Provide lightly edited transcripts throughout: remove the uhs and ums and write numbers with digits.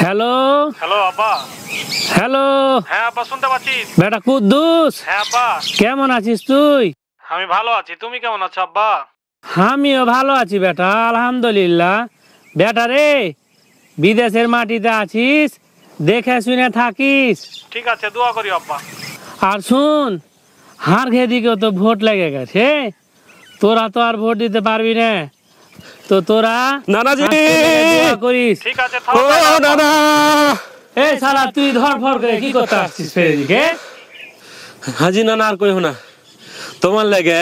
Hello hello আব্বা। Hello হ্যাঁ আব্বা, শুনতে পাচ্ছি। বেটা কুদ্দুস, হ্যাঁ আব্বা, কেমন আছিস তুই? আমি ভালো আছি, তুমি কেমন আছো আব্বা? আমিও ভালো আছি বেটা, আলহামদুলিল্লাহ। বেটা রে, বিদেশের মাটিতে আছিস, দেখে শুনে থাকিস। ঠিক আছে, দোয়া করি আব্বা। আর শুন, হার দিকেও তো ভোট লেগে গেছে, তোরা তো আর ভোট দিতে পারবি না, তো তোরা নানাজি দোয়া করিস। ঠিক আছে, ও নানা, এই শালা তুই ধরফর করে কি করতে আসছিস ফের এদিকে? হাজি নানা আর কইও না, তোমার লাগে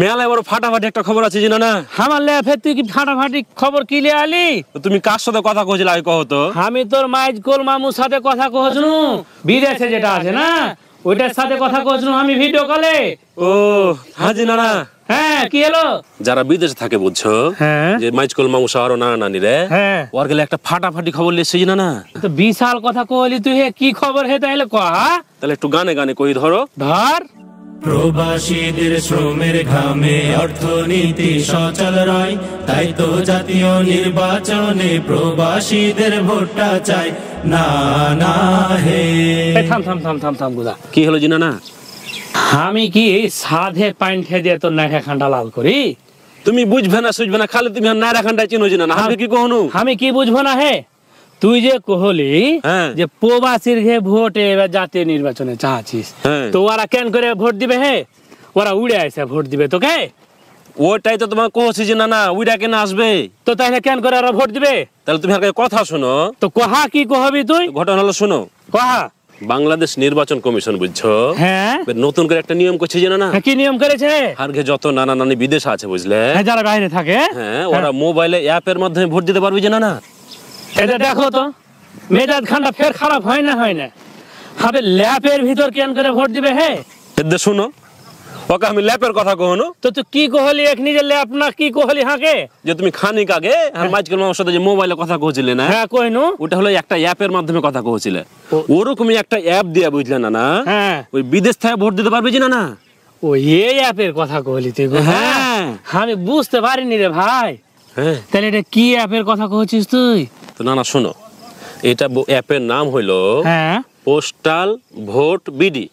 মেলায় বড় ফাটাফাটি একটা খবর আছে জি নানা। আমার লে ফের তুই কি ফাটাফাটি খবর কি লিয়ে আলি? তুমি কার সাথে কথা কইছিলে আগে কও তো? আমি তোর মাইজকুল মামুর সাথে কথা কহছনু, বিদেশে যেটা আছে না ওইটার সাথে কথা কহছনু আমি ভিডিও কলে। ও হাজি নানা, হ্যাঁ কি হলো? যারা বিদেশে থাকে বুঝছো, হ্যাঁ যে মাইজকুল মামু শহর নানা নানি রে, হ্যাঁ, ওর গেলে একটা ফাটাফাটি খবর লিখছে জি নানা। তো বিশাল কথা কহলি তুই, হে কি খবর হে তাহলে কহা। তাহলে একটু গানে গানে কই ধরো। ধর। প্রবাসীদের শ্রমের ঘামে অর্থনীতি সচল রয়, তাই তো জাতীয় নির্বাচনে প্রবাসীদের ভোটটা চাই। না না হে, থাম থাম থাম থাম থাম গুদা, কি হলো জি নানা? আমি কি সাধে পাইন খেয়ে দিয়ে তোর নাকে খান্ডা লাল করি? তুমি বুঝবে না সুঝবে না, খালি তুমি নায়রা খানটা চিনো জি নানা। আমি কি কহনু? আমি কি বুঝবো না হে? তুই যে কহলি হ্যাঁ। যে প্রবাসীর ঘে ভোটে এবার জাতীয় নির্বাচনে চাচ্ছিস, হ্যাঁ। তো ওরা কেন করে ভোট দিবে হে? ওরা উড়ে আসে ভোট দিবে তোকে? ওইটাই তো তোমাকে কহছি যে নানা, ওইটা কেন আসবে? তো তাহলে কেন করে ওরা ভোট দিবে? তাহলে তুমি আর কথা শোনো। তো কহা কি কহবি তুই? ঘটনা হলো শোনো, কহা। বাংলাদেশ নির্বাচন কমিশন বুঝছো, হ্যাঁ এবার নতুন করে একটা নিয়ম করছে জানো না? কি নিয়ম করেছে? আর ঘে যত নানা নানি বিদেশ আছে বুঝলে, হ্যাঁ, যারা বাইরে থাকে, হ্যাঁ, ওরা মোবাইলে অ্যাপের মাধ্যমে ভোট দিতে পারবে জানা না। এটা দেখো তো, মেজাজ খানটা ফের খারাপ হয় না হয় না? হবে ল্যাপের ভিতর কেন করে ভোট দিবে হে? এদের শোনো, ওকে আমি ল্যাপের কথা কহনো। তো তুই কি কহলি এখনি যে ল্যাপ না কি কহলি হাঁকে? যে তুমি খানিক আগে আর মাইজকেল মামার সাথে যে মোবাইলে কথা কহছিলে না, হ্যাঁ কইনু। ওটা হলো একটা অ্যাপের মাধ্যমে কথা কহছিলে। ওরকমই একটা অ্যাপ দিয়া বুঝলে না না, হ্যাঁ, ওই বিদেশ থেকে ভোট দিতে পারবে জানা না। ও এই অ্যাপের কথা কহলি তুই গো? হ্যাঁ আমি বুঝতে পারিনি রে ভাই। হ্যাঁ, তাহলে এটা কি অ্যাপের কথা কহছিস তুই? তো নানা শোনো, এটা অ্যাপের নাম হইলো হ্যাঁ, পোস্টাল ভোট বিডি।